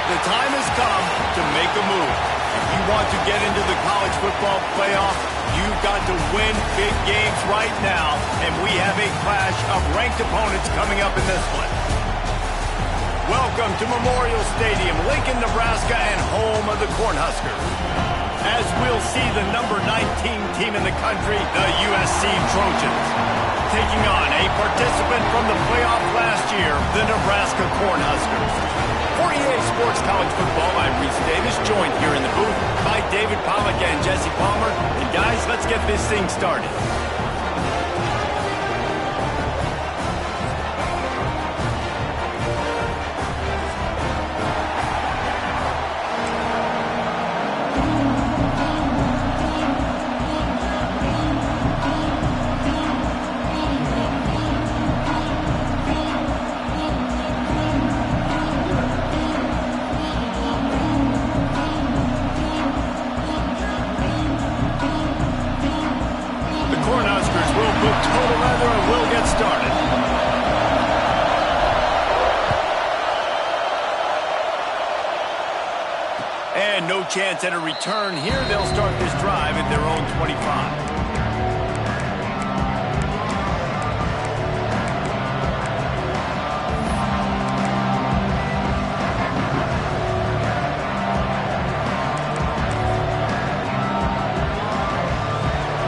The time has come to make a move. If you want to get into the college football playoff, you've got to win big games right now, and we have a clash of ranked opponents coming up in this one. Welcome to Memorial Stadium, Lincoln, Nebraska, and home of the Cornhuskers. As we'll see the number 19 team in the country, the USC Trojans, taking on a participant from the playoff last year, the Nebraska Cornhuskers. For EA Sports College Football, I'm Reese Davis, joined here in the booth by David Pollack and Jesse Palmer. And guys, let's get this thing started. And no chance at a return here. They'll start this drive at their own 25.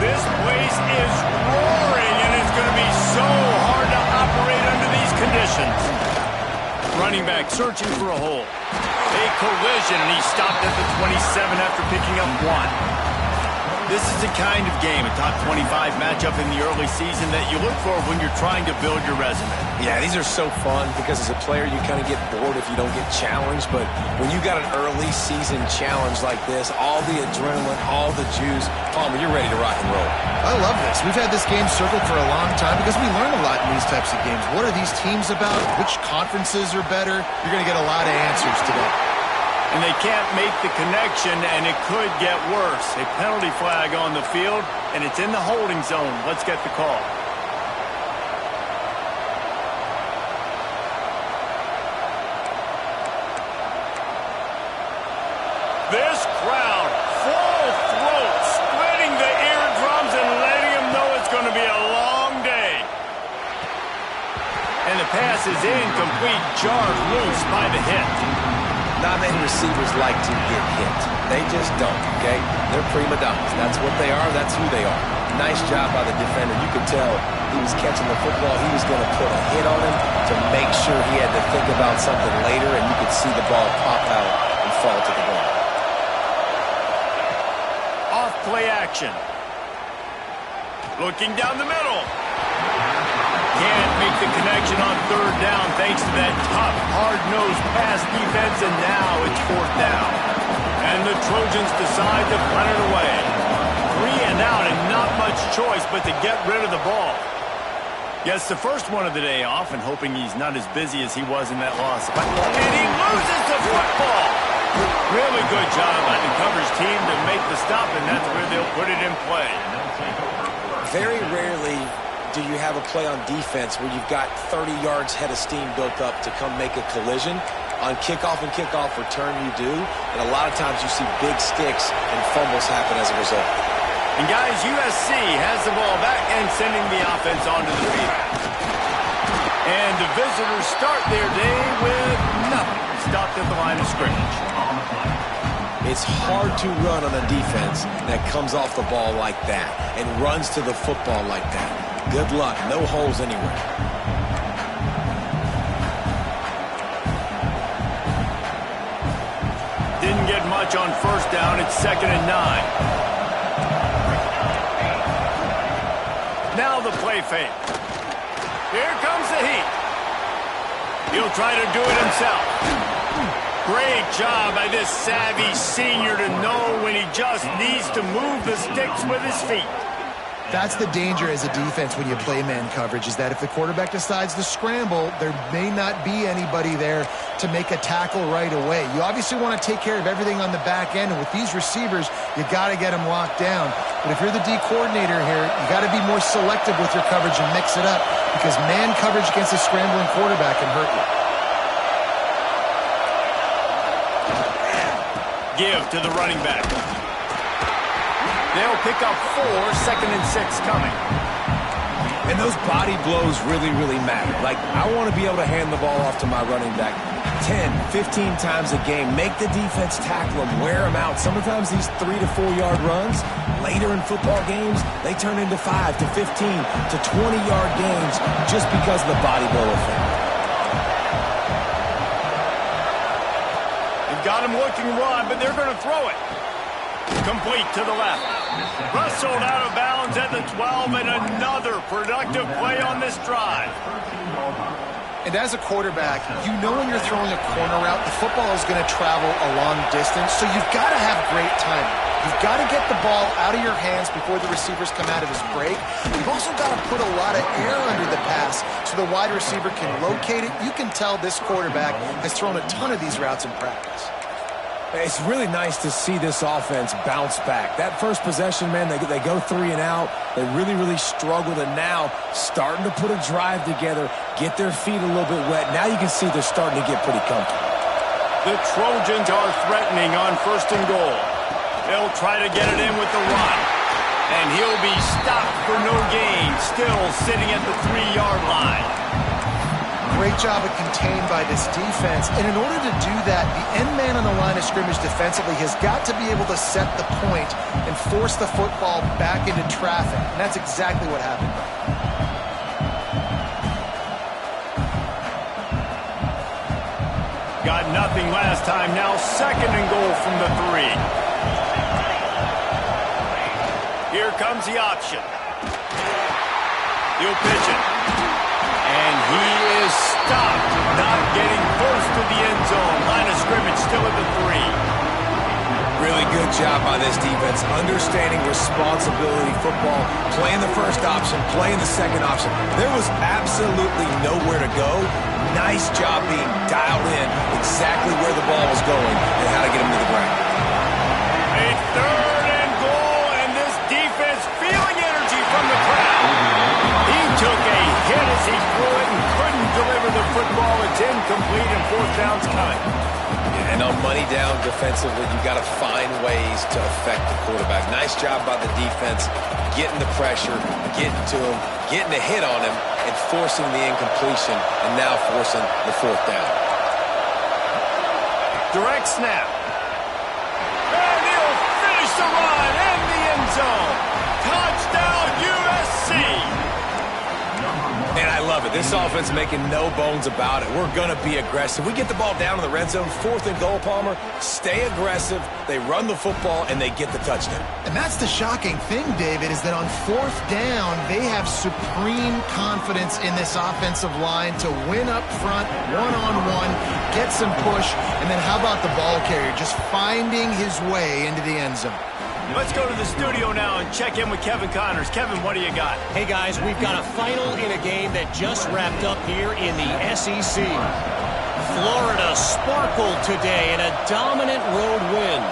This place is roaring, and it's going to be so hard to operate under these conditions. Running back searching for a hole. A collision, and he stopped at the 27 after picking up 1. This is the kind of game, a top 25 matchup in the early season, that you look for when you're trying to build your resume. Yeah, these are so fun because as a player, you kind of get bored if you don't get challenged. But when you got an early season challenge like this, all the adrenaline, all the juice, Palmer, you're ready to rock and roll. I love this. We've had this game circled for a long time because we learn a lot in these types of games. What are these teams about? Which conferences are better? You're going to get a lot of answers today. And they can't make the connection, and it could get worse. A penalty flag on the field, and it's in the holding zone. Let's get the call. This crowd, full throat, splitting the eardrums and letting them know it's going to be a long day. And the pass is incomplete, jarred loose by the hit. Not many receivers like to get hit. They just don't, okay? They're prima donnas. That's what they are. That's who they are. Nice job by the defender. You could tell he was catching the football. He was going to put a hit on him to make sure he had to think about something later, and you could see the ball pop out and fall to the ground. Off play action. Looking down the middle. Can't make the connection on third down thanks to that tough, hard-nosed pass defense, and now it's fourth down. And the Trojans decide to punt it away. 3 and out, and not much choice but to get rid of the ball. Gets the first one of the day off, and hoping he's not as busy as he was in that loss. And he loses the football! Really good job by the coverage team to make the stop, and that's where they'll put it in play. Very rarely do you have a play on defense where you've got 30 yards head of steam built up to come make a collision. On kickoff and kickoff return, you do. And a lot of times you see big sticks and fumbles happen as a result. And guys, USC has the ball back and sending the offense onto the field. And the visitors start their day with nothing. Stopped at the line of scrimmage. It's hard to run on a defense that comes off the ball like that and runs to the football like that. Good luck. No holes anywhere. Didn't get much on first down. It's 2nd and 9. Now the play fake. Here comes the heat. He'll try to do it himself. Great job by this savvy senior to know when he just needs to move the sticks with his feet. That's the danger as a defense when you play man coverage, is that if the quarterback decides to scramble, there may not be anybody there to make a tackle right away. You obviously want to take care of everything on the back end, and with these receivers, you got to get them locked down. But if you're the D coordinator here, you got to be more selective with your coverage and mix it up, because man coverage against a scrambling quarterback can hurt you. give to the running back. They'll pick up 4, 2nd and 6 coming. And those body blows really, really matter. Like, I want to be able to hand the ball off to my running back 10, 15 times a game. Make the defense tackle them, wear them out. Sometimes these 3 to 4 yard runs, later in football games, they turn into 5 to 15 to 20 yard games just because of the body blow effect. They've got him looking run, but they're going to throw it. Complete to the left. Wrestled out of bounds at the 12, and another productive play on this drive. And as a quarterback, you know when you're throwing a corner route, the football is going to travel a long distance, so you've got to have great timing. You've got to get the ball out of your hands before the receivers come out of his break. You've also got to put a lot of air under the pass so the wide receiver can locate it. You can tell this quarterback has thrown a ton of these routes in practice. It's really nice to see this offense bounce back. That first possession, man, they go 3 and out. They really, really struggled, and now starting to put a drive together, get their feet a little bit wet. Now you can see they're starting to get pretty comfortable. The Trojans are threatening on 1st and goal. They'll try to get it in with the run. And he'll be stopped for no gain, still sitting at the 3-yard line. Great job of contained by this defense. And in order to do that, the end man on the line of scrimmage defensively has got to be able to set the point and force the football back into traffic. And that's exactly what happened. Got nothing last time. Now 2nd and goal from the 3. Here comes the option. He'll pitch it. And he is stopped, not getting close to the end zone. Line of scrimmage still at the 3. Really good job by this defense, understanding responsibility football, playing the first option, playing the second option. There was absolutely nowhere to go. Nice job being dialed in exactly where the ball was going and how to get him to the ground. A 3rd and goal, and this defense feeling energy from the crowd. He took a hit as he threw it and couldn't deliver the football. It's incomplete, and 4th down's coming. And on money down defensively, you got to find ways to affect the quarterback. Nice job by the defense, getting the pressure, getting to him, getting a hit on him, and forcing the incompletion, and now forcing the 4th down. Direct snap. And he'll finish the run in the end zone. Touchdown, USC. And I love it. This offense making no bones about it. We're going to be aggressive. We get the ball down in the red zone, 4th and goal, Palmer. Stay aggressive. They run the football, and they get the touchdown. And that's the shocking thing, David, is that on 4th down, they have supreme confidence in this offensive line to win up front, one-on-one, get some push, and then how about the ball carrier just finding his way into the end zone? Let's go to the studio now and check in with Kevin Connors. Kevin, what do you got? Hey, guys, we've got a final in a game that just wrapped up here in the SEC. Florida sparkled today in a dominant road win.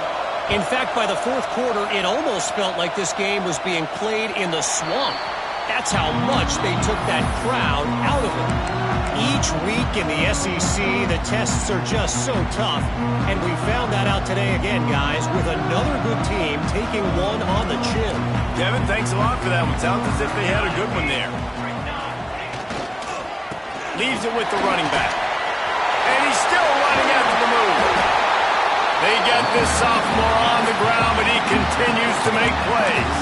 In fact, by the 4th quarter, it almost felt like this game was being played in the swamp. That's how much they took that crowd out of it. Each week in the SEC, the tests are just so tough, and we found that out today again, guys, with another good team taking one on the chin. Kevin, thanks a lot for that one. Sounds as if they had a good one there. Leaves it with the running back. And he's still running after the move. They get this sophomore on the ground, but he continues to make plays.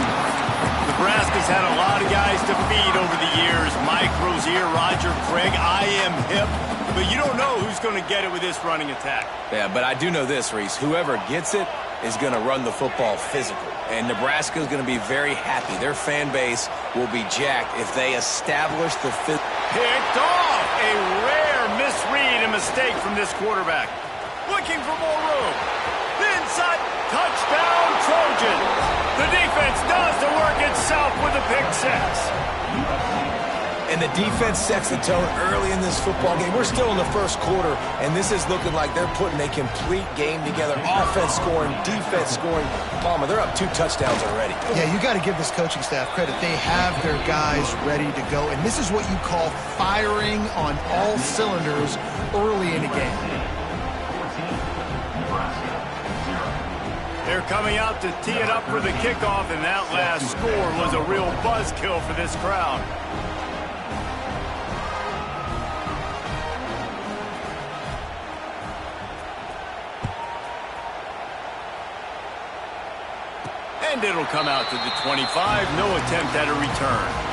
Nebraska's had a lot of guys to feed over the years. Mike Rozier, Roger Craig, I am hip. But you don't know who's going to get it with this running attack. Yeah, but I do know this, Reese. Whoever gets it is going to run the football physical. And Nebraska is going to be very happy. Their fan base will be jacked if they establish the fifth. Picked off. A rare misread and mistake from this quarterback. Looking for more room. The inside. Touchdown, Trojans. The defense does the work itself with a pick 6. And the defense sets the tone early in this football game. We're still in the first quarter, and this is looking like they're putting a complete game together. Offense scoring, defense scoring. Palmer, they're up 2 touchdowns already. Yeah, you got to give this coaching staff credit. They have their guys ready to go, and this is what you call firing on all cylinders early in a game. They're coming out to tee it up for the kickoff, and that last score was a real buzzkill for this crowd. And it'll come out to the 25. No attempt at a return.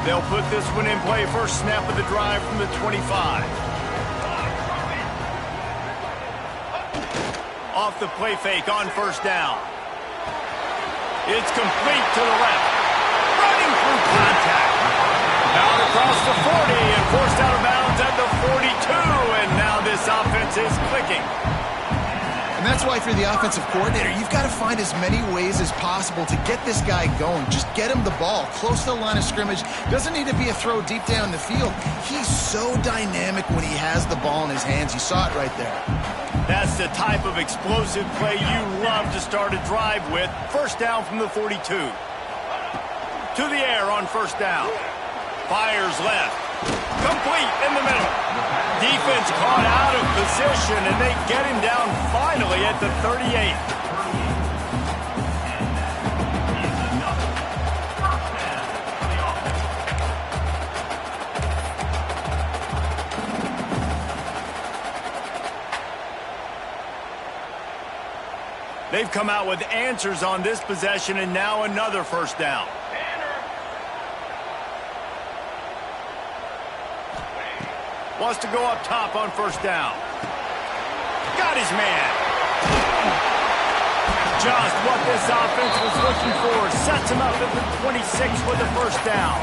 They'll put this one in play. First snap of the drive from the 25. Off the play fake on first down. It's complete to the left. Running through contact. Out across the 40 and forced out of bounds at the 42. And now this offense is clicking. And that's why if you're the offensive coordinator, you've got to find as many ways as possible to get this guy going. Just get him the ball close to the line of scrimmage. Doesn't need to be a throw deep down the field. He's so dynamic when he has the ball in his hands. You saw it right there. That's the type of explosive play you love to start a drive with. First down from the 42. To the air on first down. Fires left. Complete in the middle. Defense caught out of position, and they get him down finally at the 38. They've come out with answers on this possession, and now another first down. Wants to go up top on first down. Got his man. Just what this offense was looking for. Sets him up at the 26 with the first down.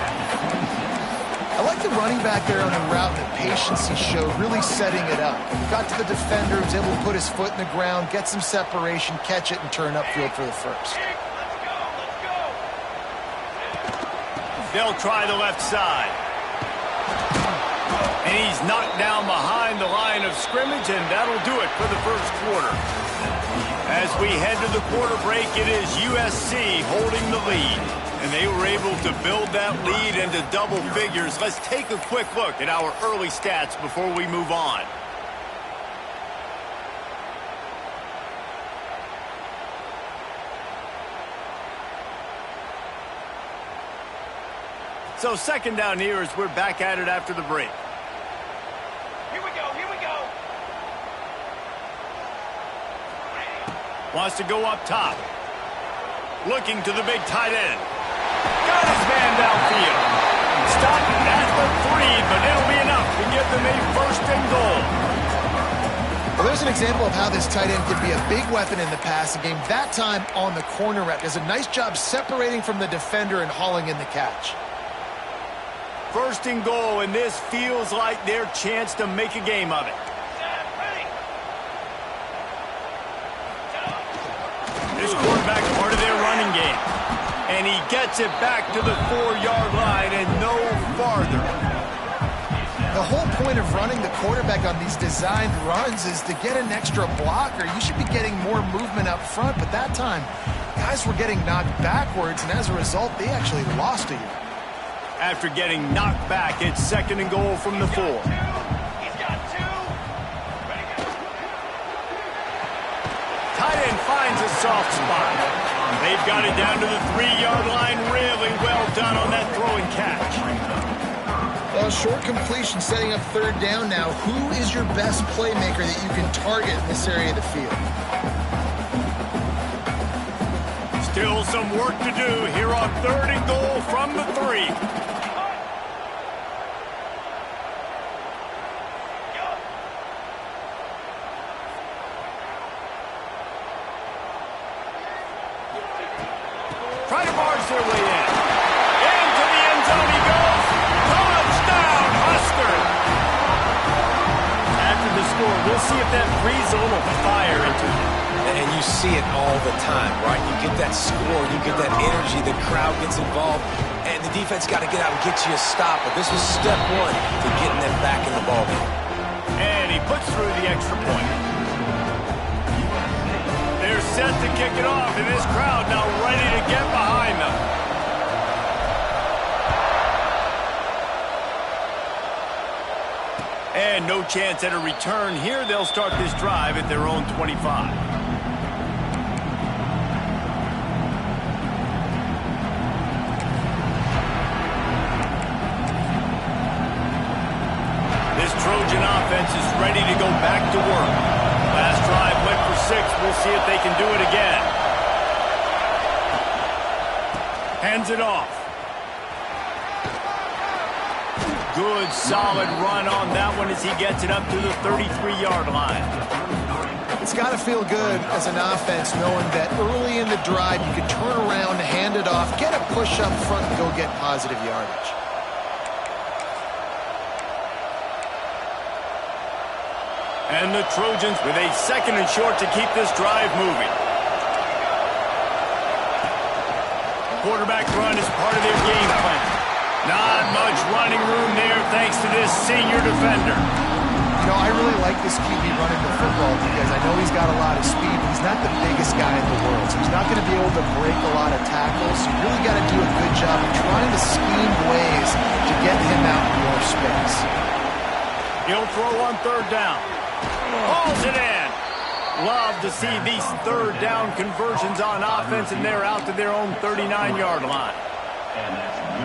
I like the running back there on the route, the patience he showed, really setting it up. Got to the defender, was able to put his foot in the ground, get some separation, catch it, and turn upfield for the first. They'll try the left side. And he's knocked down behind the line of scrimmage, and that'll do it for the first quarter. As we head to the quarter break, it is USC holding the lead. And they were able to build that lead into double figures. Let's take a quick look at our early stats before we move on. So second down here as we're back at it after the break. Wants to go up top. Looking to the big tight end. Got his man downfield. Stopping at the 3, but it'll be enough to give them a first and goal. Well, there's an example of how this tight end can be a big weapon in the passing game. That time on the corner route. Does a nice job separating from the defender and hauling in the catch. First and goal, and this feels like their chance to make a game of it. This quarterback part of their running game. And he gets it back to the 4-yard line and no farther. The whole point of running the quarterback on these designed runs is to get an extra blocker. You should be getting more movement up front, but that time, guys were getting knocked backwards, and as a result, they actually lost a yard. After getting knocked back, it's second and goal from the 4. Finds a soft spot. They've got it down to the 3-yard line. Really well done on that throw and catch. Well, short completion setting up third down now. Who is your best playmaker that you can target in this area of the field? Still some work to do here on third and goal from the 3. Try to barge their way in. Into the end zone he goes. Touchdown, Husker. After the score, we'll see if that breathes a little fire into it. And you see it all the time, right? You get that score, you get that energy, the crowd gets involved, and the defense got to get out and get you a stop. But this was step one to getting them back in the ballgame. And he puts through the extra point. They're set to kick it off, and this crowd now ready to get behind them. chance at a return. Here they'll start this drive at their own 25. This Trojan offense is ready to go back to work. Last drive went for 6. We'll see if they can do it again. Hands it off. Good, solid run on that one as he gets it up to the 33-yard line. It's got to feel good as an offense knowing that early in the drive you can turn around, hand it off, get a push up front, and go get positive yardage. And the Trojans with a 2nd and short to keep this drive moving. Quarterback run is part of their game plan. Not much running room there thanks to this senior defender. You know, I really like this QB running the football because I know he's got a lot of speed, but he's not the biggest guy in the world. So he's not going to be able to break a lot of tackles. So you really got to do a good job of trying to scheme ways to get him out in more space. He'll throw on 3rd down. Hauls it in. Love to see these 3rd down conversions on offense, and they're out to their own 39-yard line.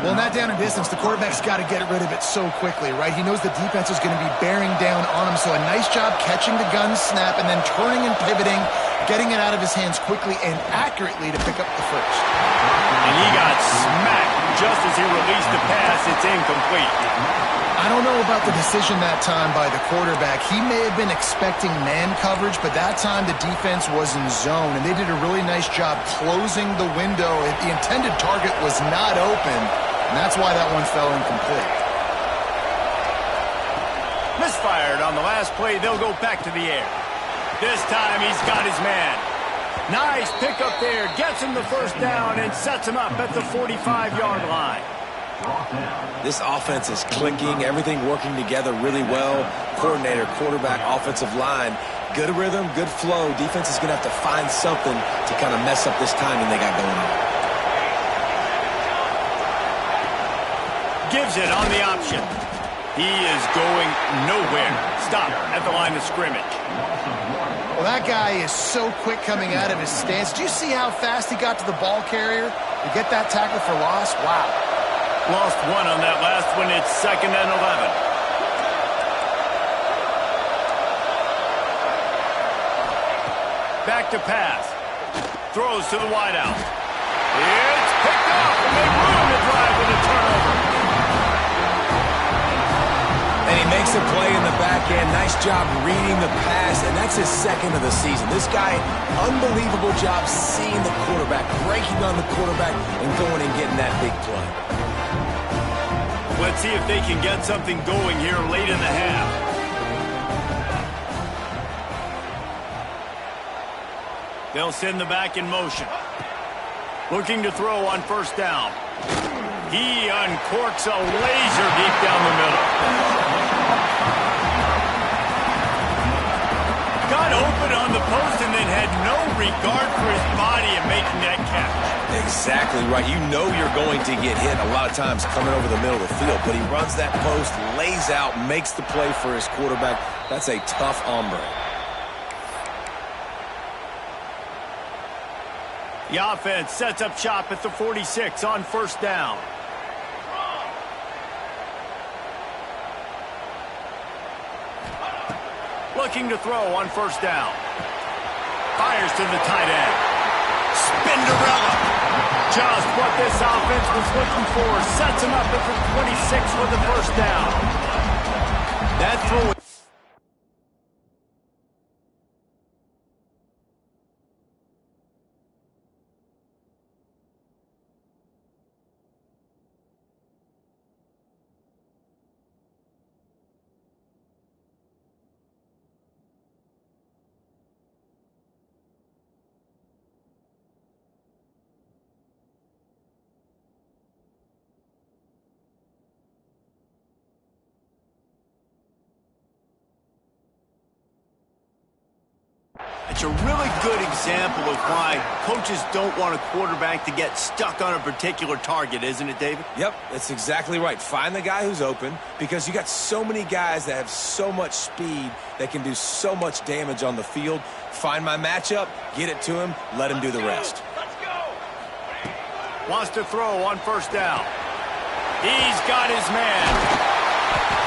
Well, in that down and distance, the quarterback's got to get rid of it so quickly, right? He knows the defense is going to be bearing down on him, so a nice job catching the gun snap and then turning and pivoting, getting it out of his hands quickly and accurately to pick up the first. And he got smacked just as he released the pass. It's incomplete. I don't know about the decision that time by the quarterback. He may have been expecting man coverage, but that time the defense was in zone, and they did a really nice job closing the window. The intended target was not open, and that's why that one fell incomplete. Misfired on the last play. They'll go back to the air. This time he's got his man. Nice pickup there. Gets him the 1st down and sets him up at the 45-yard line. This offense is clicking, everything working together really well. Coordinator, quarterback, offensive line, good rhythm, good flow. Defense is going to have to find something to kind of mess up this timing they got going on. Gives it on the option. He is going nowhere. Stop at the line of scrimmage. Well, that guy is so quick coming out of his stance. Do you see how fast he got to the ball carrier to get that tackle for loss? Wow. Lost 1 on that last one. It's 2nd and 11. Back to pass. Throws to the wideout. It's picked up and they ruin the drive with a turnover. And he makes a play in the back end. Nice job reading the pass, and that's his 2nd of the season. This guy, unbelievable job seeing the quarterback, breaking on the quarterback, and going and getting that big play. Let's see if they can get something going here late in the half. They'll send the back in motion. Looking to throw on 1st down. He uncorks a laser deep down the middle. Got open on the post and then had no regard for his body in making that catch. Exactly right. You know you're going to get hit a lot of times coming over the middle of the field, but he runs that post, lays out, makes the play for his quarterback. That's a tough hombre. The offense sets up shop at the 46 on 1st down. Looking to throw on 1st down. Fires to the tight end. Spinderella. Just what this offense was looking for. Sets him up at the 26 for the 1st down. That throw. a really good example of why coaches don't want a quarterback to get stuck on a particular target, isn't it, David? Yep, that's exactly right. Find the guy who's open, because you got so many guys that have so much speed that can do so much damage on the field. Find my matchup, get it to him, let him do the rest. Wants to throw on first down. He's got his man.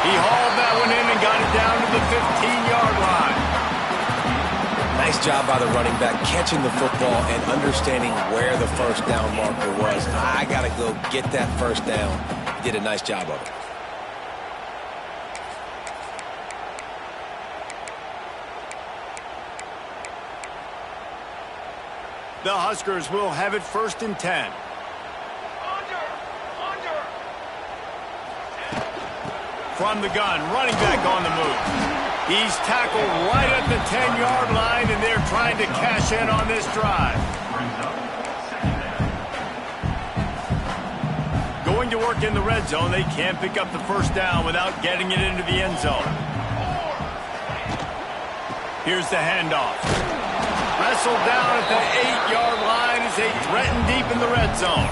He hauled that one in and got it down to the 15-yard line. Nice job by the running back, catching the football and understanding where the first down marker was. I got to go get that first down. He did a nice job of it. The Huskers will have it 1st and 10. From the gun, running back on the move. He's tackled right at the 10-yard line, and they're trying to cash in on this drive. Going to work in the red zone. They can't pick up the first down without getting it into the end zone. Here's the handoff. Wrestled down at the 8-yard line as they threaten deep in the red zone.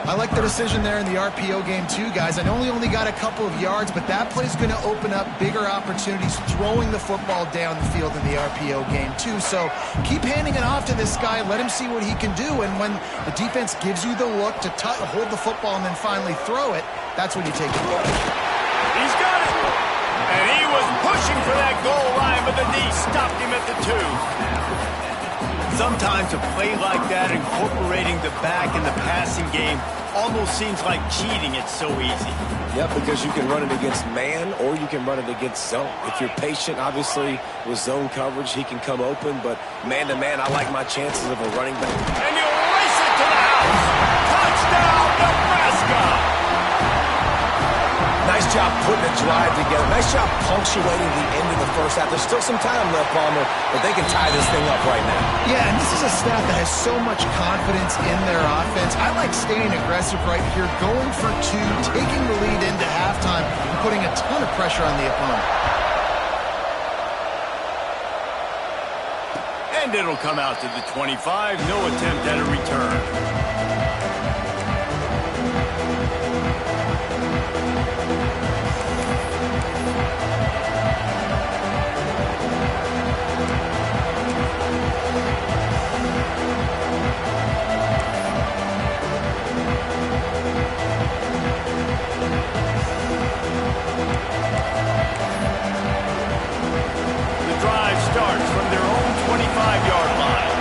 I like the decision there in the RPO game too, guys. I know he only got a couple of yards, but that play's going to open up bigger opportunities throwing the football down the field in the RPO game too. So keep handing it off to this guy. Let him see what he can do. And when the defense gives you the look to hold the football and then finally throw it, that's when you take it. He's got it. And he was pushing for that goal line, but the knee stopped him at the 2. Sometimes a play like that, incorporating the back in the passing game, almost seems like cheating. It's so easy. Yep, because you can run it against man or you can run it against zone. If you're patient, obviously, with zone coverage, he can come open. But man-to-man, I like my chances of a running back. And you race it to the house. Touchdown, Nebraska. Nice job putting a drive together. Nice job punctuating the end of the first half. There's still some time left, Palmer, but they can tie this thing up right now. Yeah, and this is a staff that has so much confidence in their offense. I like staying aggressive right here, going for 2, taking the lead into halftime, and putting a ton of pressure on the opponent. And it'll come out to the 25. No attempt at a return. Starts from their own 25-yard line.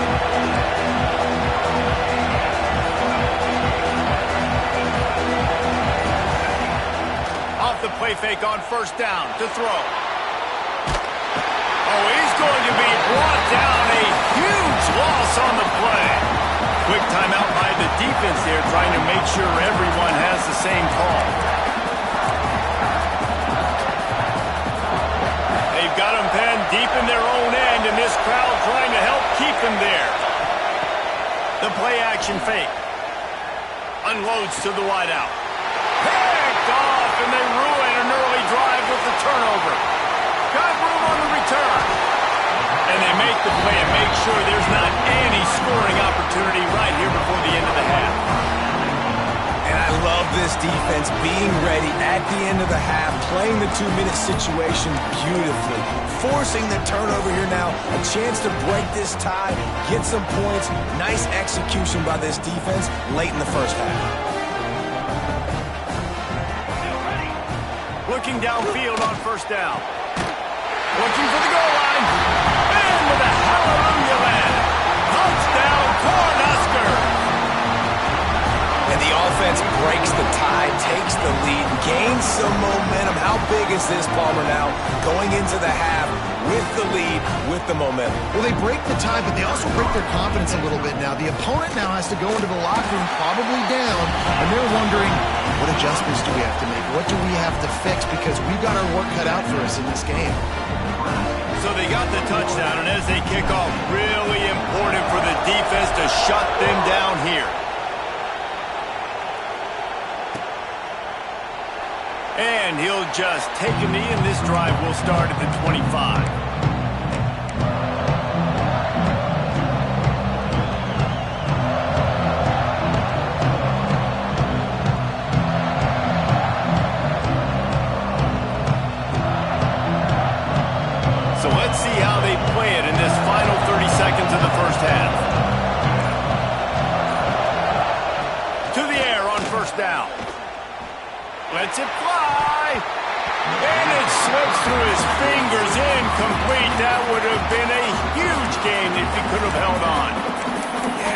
Off the play fake on first down to throw. Oh, he's going to be brought down. A huge loss on the play. Quick timeout by the defense there, trying to make sure everyone has the same call. Got them penned deep in their own end, and this crowd trying to help keep them there. The play-action fake. Unloads to the wideout. Picked off, and they ruin an early drive with the turnover. Got room on the return. And they make the play and make sure there's not any scoring opportunity right here before the end of the half. And I love this defense being ready at the end of the half, playing the 2-minute situation beautifully, forcing the turnover here now, a chance to break this tie, get some points. Nice execution by this defense late in the first half. Looking downfield on first down. Looking for the goal line. And with a hallelujah land. Touchdown, Cornhuskers. And the offense breaks the tie, takes the lead, gains some momentum. How big is this, Palmer, now? Going into the half with the lead, with the momentum. Well, they break the tie, but they also break their confidence a little bit now. The opponent now has to go into the locker room probably down, and they're wondering, what adjustments do we have to make? What do we have to fix? Because we've got our work cut out for us in this game. So they got the touchdown, and as they kick off, really important for the defense to shut them down here. And he'll just take a knee, and this drive will start at the 25. down. Lets it fly. And it slips through his fingers. Incomplete. That would have been a huge gain if he could have held on.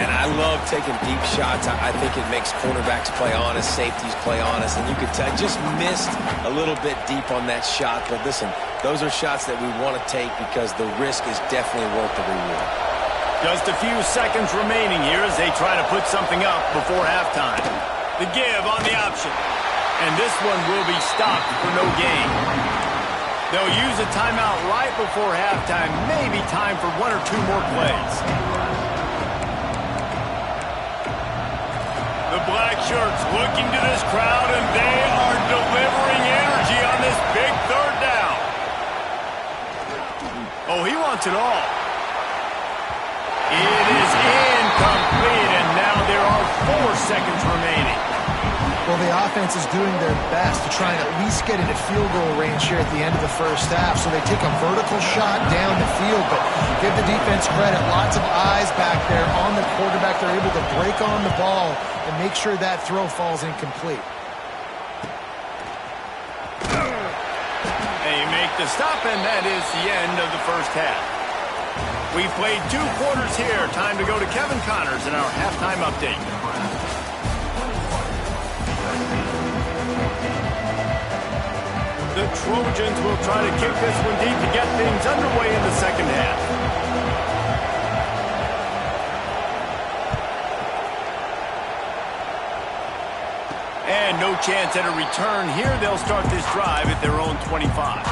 And I love taking deep shots. I think it makes cornerbacks play honest, safeties play honest. And you could tell, just missed a little bit deep on that shot. But listen, those are shots that we want to take because the risk is definitely worth the reward. Just a few seconds remaining here as they try to put something up before halftime. The give on the option. And this one will be stopped for no gain. They'll use a timeout right before halftime. Maybe time for one or two more plays. The black shirts looking to this crowd, and they are delivering energy on this big third down. Oh, he wants it all. It is incomplete, and now there are 4 seconds remaining. Well, the offense is doing their best to try and at least get into field goal range here at the end of the first half. So they take a vertical shot down the field, but give the defense credit. Lots of eyes back there on the quarterback. They're able to break on the ball and make sure that throw falls incomplete. They make the stop, and that is the end of the first half. We've played 2 quarters here. Time to go to Kevin Connors in our halftime update. The Trojans will try to kick this one deep to get things underway in the second half. And no chance at a return here. They'll start this drive at their own 25.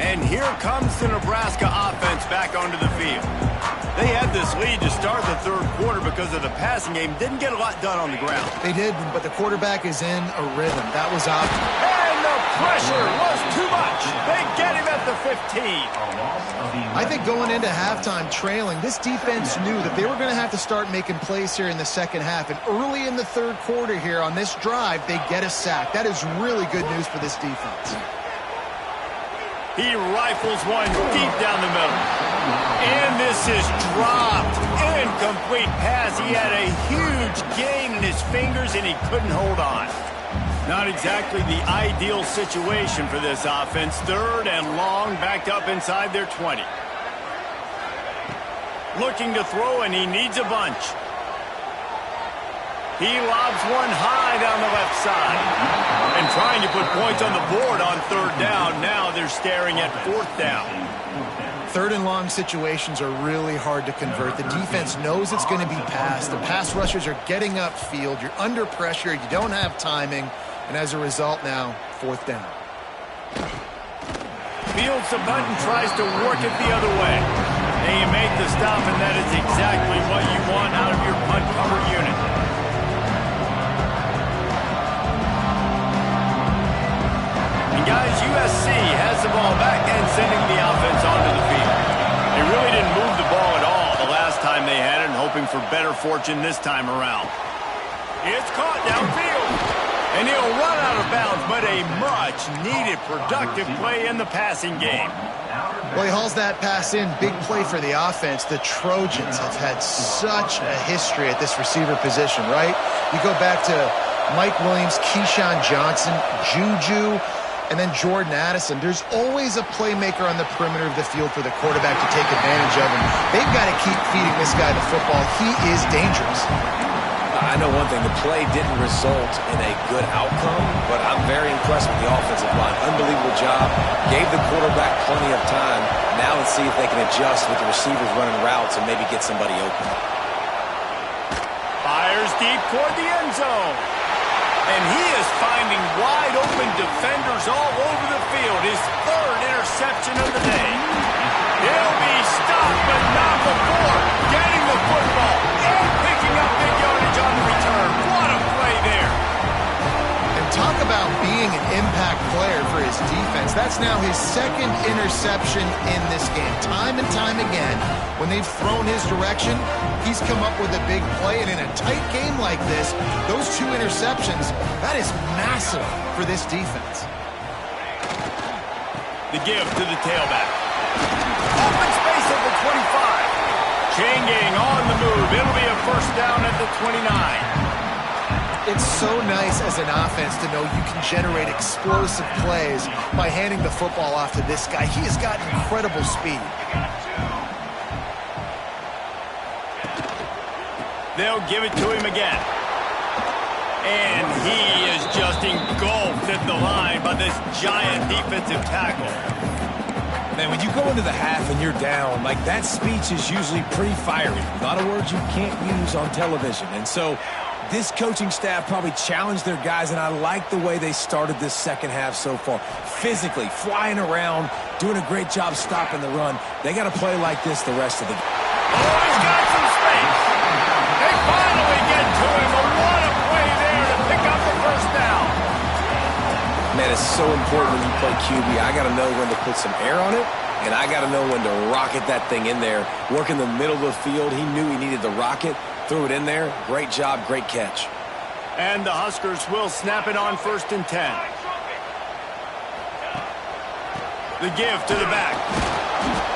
And here comes the Nebraska offense back onto the field. They had this lead to start the third quarter because of the passing game. Didn't get a lot done on the ground. They did, but the quarterback is in a rhythm. That was obvious. And the pressure was too much. They get him at the 15. I think going into halftime trailing, this defense knew that they were going to have to start making plays here in the second half. And early in the third quarter here on this drive, they get a sack. That is really good news for this defense. He rifles one deep down the middle. And this is dropped. Incomplete pass. He had a huge gain in his fingers, and he couldn't hold on. Not exactly the ideal situation for this offense. Third and long, backed up inside their 20. Looking to throw, and he needs a bunch. He lobs one high down the left side. And trying to put points on the board on third down. Now they're staring at fourth down. Third and long situations are really hard to convert. The defense knows it's going to be passed. The pass rushers are getting upfield. You're under pressure. You don't have timing. And as a result now, fourth down. Fields the button, tries to work it the other way. And you make the stop, and that is exactly what you want out of your punt cover unit. And guys, USC has the ball back and sending the offense onto the field. They really didn't move the ball at all the last time they had it, and hoping for better fortune this time around. It's caught downfield. And he'll run out of bounds, but a much-needed productive play in the passing game. Well, he hauls that pass in. Big play for the offense. The Trojans have had such a history at this receiver position, right? You go back to Mike Williams, Keyshawn Johnson, Juju, and then Jordan Addison. There's always a playmaker on the perimeter of the field for the quarterback to take advantage of, and they've got to keep feeding this guy the football. He is dangerous. I know one thing, the play didn't result in a good outcome, but I'm very impressed with the offensive line. Unbelievable job. Gave the quarterback plenty of time. Now let's see if they can adjust with the receivers running routes and maybe get somebody open. Fires deep toward the end zone. And he is finding wide open defenders all over the field. His third interception of the day. He'll be stopped, but not before getting the football and picking up big yardage on the return. What a play there. And talk about being an impact player for his defense. That's now his second interception in this game. Time and time again, when they've thrown his direction, he's come up with a big play. And in a tight game like this, those 2 interceptions, that is massive for this defense. The give to the tailback. Open space at the 25. Chain gang on the move. It'll be a first down at the 29. It's so nice as an offense to know you can generate explosive plays by handing the football off to this guy. He has got incredible speed. They'll give it to him again. And he is just engulfed at the line by this giant defensive tackle. Man, when you go into the half and you're down, like that speech is usually pretty fiery. A lot of words you can't use on television. And so this coaching staff probably challenged their guys, and I like the way they started this second half so far. Physically, flying around, doing a great job stopping the run. They got to play like this the rest of the game. Oh, he's got some space. They finally get to him. What a play there to pick up the first down. Man, it's so important when you play QB. I got to know when to put some air on it, and I got to know when to rocket that thing in there. Work in the middle of the field. He knew he needed the rocket. Threw it in there. Great job, great catch. And the Huskers will snap it on 1st and 10. The give to the back.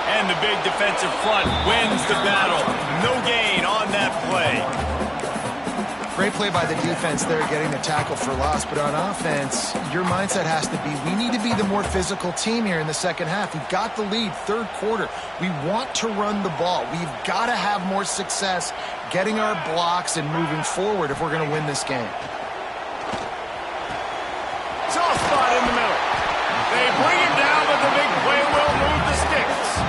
And the big defensive front wins the battle. No gain on that play. Great play by the defense there, getting the tackle for loss. But on offense, your mindset has to be, we need to be the more physical team here in the second half. We've got the lead, third quarter. We want to run the ball. We've got to have more success getting our blocks and moving forward if we're going to win this game. Soft spot in the middle. They bring him down, but the big play will move the sticks.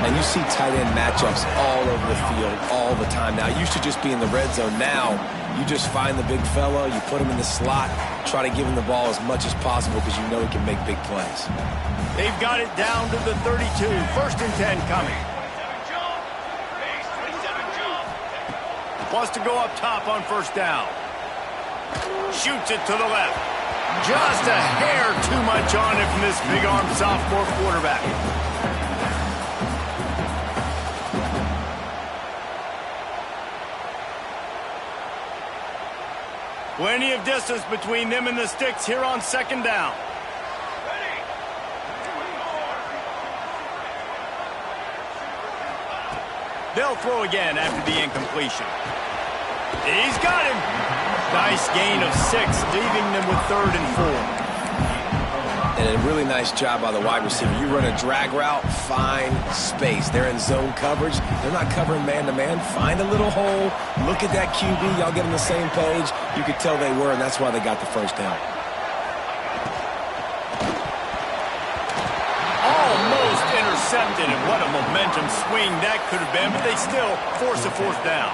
And you see tight end matchups all over the field all the time. Now, it used to just be in the red zone. Now, you just find the big fella, you put him in the slot, try to give him the ball as much as possible because you know he can make big plays. They've got it down to the 32. 1st and 10 coming. Wants to go up top on 1st down. Shoots it to the left. Just a hair too much on it from this big-armed sophomore quarterback. Plenty of distance between them and the sticks here on 2nd down. They'll throw again after the incompletion. He's got him. Nice gain of 6, leaving them with 3rd and 4. And a really nice job by the wide receiver. You run a drag route, find space. They're in zone coverage. They're not covering man-to-man. Find a little hole. Look at that QB. Y'all get on the same page. You could tell they were, and that's why they got the first down. Almost intercepted, and what a momentum swing that could have been, but they still force a 4th down.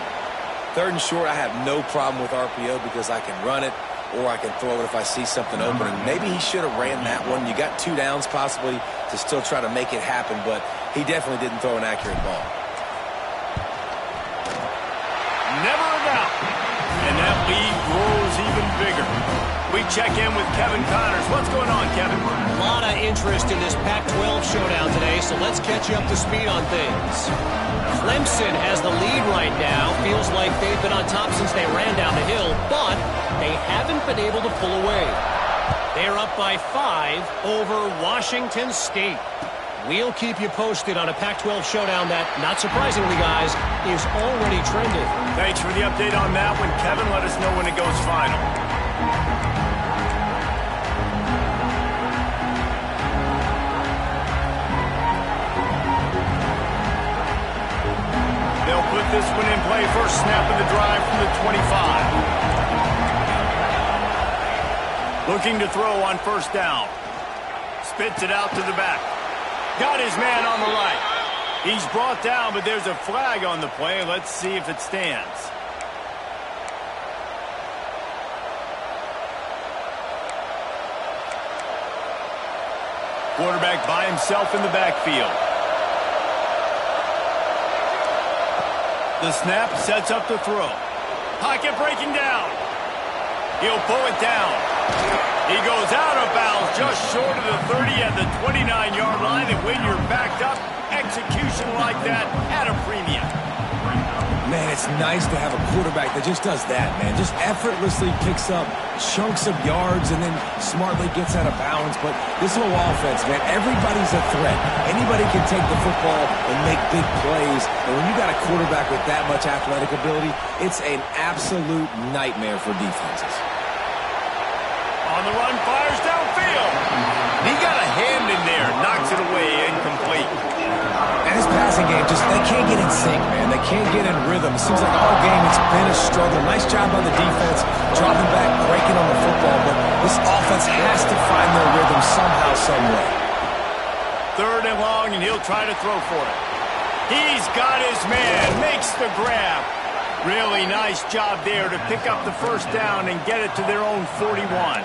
3rd and short, I have no problem with RPO because I can run it or I can throw it if I see something open. And maybe he should have ran that one. You got 2 downs possibly to still try to make it happen, but he definitely didn't throw an accurate ball. Never a doubt. And that lead grows even bigger. We check in with Kevin Connors. What's going on, Kevin? A lot of interest in this Pac-12 showdown today, so let's catch you up to speed on things. Clemson has the lead right now. Feels like they've been on top since they ran down the hill, but they haven't been able to pull away. They're up by 5 over Washington State. We'll keep you posted on a Pac-12 showdown that, not surprisingly, guys, is already trending. Thanks for the update on that one, Kevin. Let us know when it goes final. They'll put this one in play. First snap of the drive from the 25. Looking to throw on 1st down. Spits it out to the back. Got his man on the right. He's brought down, but there's a flag on the play. Let's see if it stands. Quarterback by himself in the backfield. The snap sets up the throw. Pocket breaking down. He'll pull it down. He goes out of bounds just short of the 30 at the 29-yard line. And when you're backed up, execution like that at a premium. Man, it's nice to have a quarterback that just does that, man. Just effortlessly picks up chunks of yards and then smartly gets out of bounds. But this whole offense, man, everybody's a threat. Anybody can take the football and make big plays. And when you got a quarterback with that much athletic ability, it's an absolute nightmare for defenses. On the run, fires downfield. He got a hand in there, knocks it away, incomplete. And his passing game, they can't get in sync, man. They can't get in rhythm. It seems like all game it's been a struggle. Nice job by the defense, dropping back, breaking on the football, but this offense has to find their rhythm somehow, some way. 3rd and long, and he'll try to throw for it. He's got his man, makes the grab. Really nice job there to pick up the first down and get it to their own 41.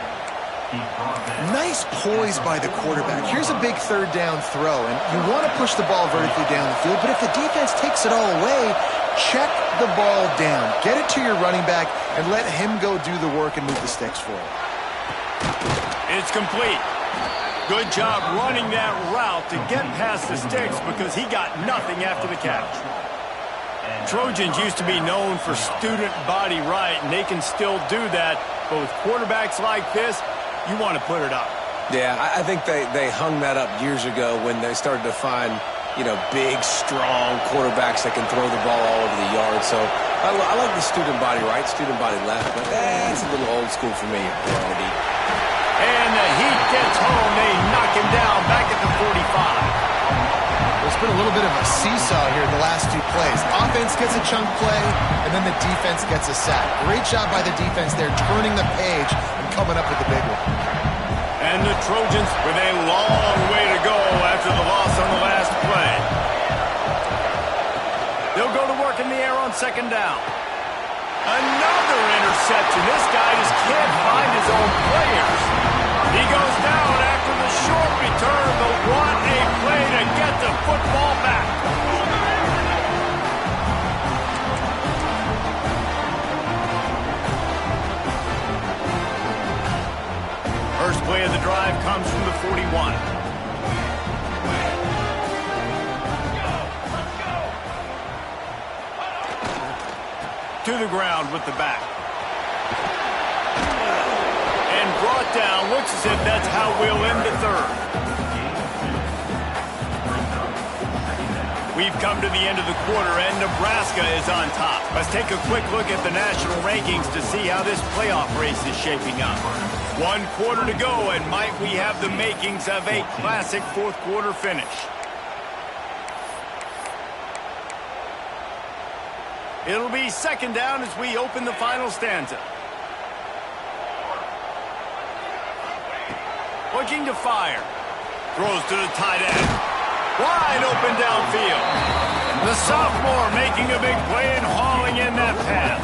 Nice poise by the quarterback. Here's a big 3rd down throw, and you want to push the ball vertically down the field, but if the defense takes it all away, check the ball down. Get it to your running back and let him go do the work and move the sticks for it. It's complete. Good job running that route to get past the sticks because he got nothing after the catch. Trojans used to be known for student body right, and they can still do that. But with quarterbacks like this, you want to put it up. Yeah, I think they hung that up years ago when they started to find, big, strong quarterbacks that can throw the ball all over the yard. So I like the student body right, student body left, but that's a little old school for me. And the heat gets home. They knock him down back at the 45. It's been a little bit of a seesaw here the last 2 plays. Offense gets a chunk play, and then the defense gets a sack. Great job by the defense there, turning the page and coming up with the big one. And the Trojans with a long way to go after the loss on the last play. They'll go to work in the air on 2nd down. Another interception. This guy just can't find his own players. He goes down after the short return, but what a play to get the football back. First play of the drive comes from the 41. To the ground with the back. And brought down. Looks as if that's how we'll end the 3rd. We've come to the end of the quarter, and Nebraska is on top. Let's take a quick look at the national rankings to see how this playoff race is shaping up. 1 quarter to go, and might we have the makings of a classic 4th quarter finish. It'll be 2nd down as we open the final stanza. Looking to fire. Throws to the tight end. Wide open downfield. The sophomore making a big play and hauling in that pass.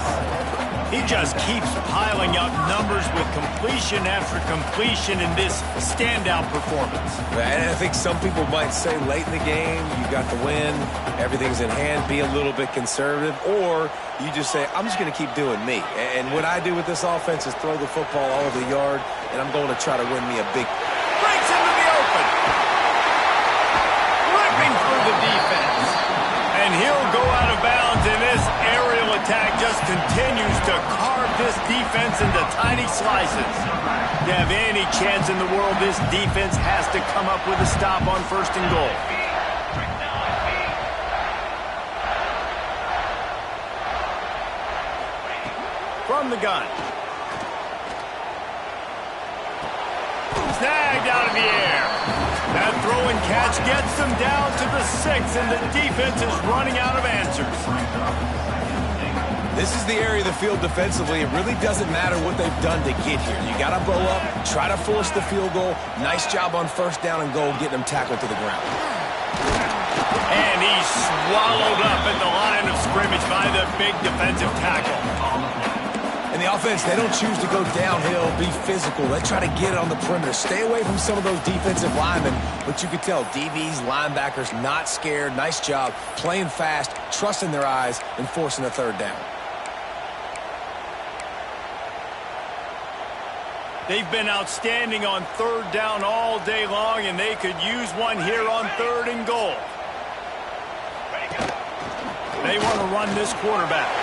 He just keeps piling up numbers with completion after completion in this standout performance. And I think some people might say late in the game, you got the win, everything's in hand, be a little bit conservative, or you just say, I'm just going to keep doing me. And what I do with this offense is throw the football all over the yard, and I'm going to try to win me a big... Breaks into the open. Ripping through the defense. And he'll go out of bounds, and this aerial attack just continues to carve this defense into tiny slices. To have any chance in the world, this defense has to come up with a stop on 1st and goal. From the gun. Snagged out of the air. That throw and catch gets them down to the 6, and the defense is running out of answers. This is the area of the field defensively. It really doesn't matter what they've done to get here. You got to bow up, try to force the field goal. Nice job on 1st down and goal, getting them tackled to the ground. And he's swallowed up at the line of scrimmage by the big defensive tackle. And the offense, they don't choose to go downhill, be physical. They try to get it on the perimeter. Stay away from some of those defensive linemen. But you could tell DBs, linebackers, not scared. Nice job playing fast, trusting their eyes, and forcing the 3rd down. They've been outstanding on 3rd down all day long, and they could use one here on 3rd and goal. They want to run this quarterback.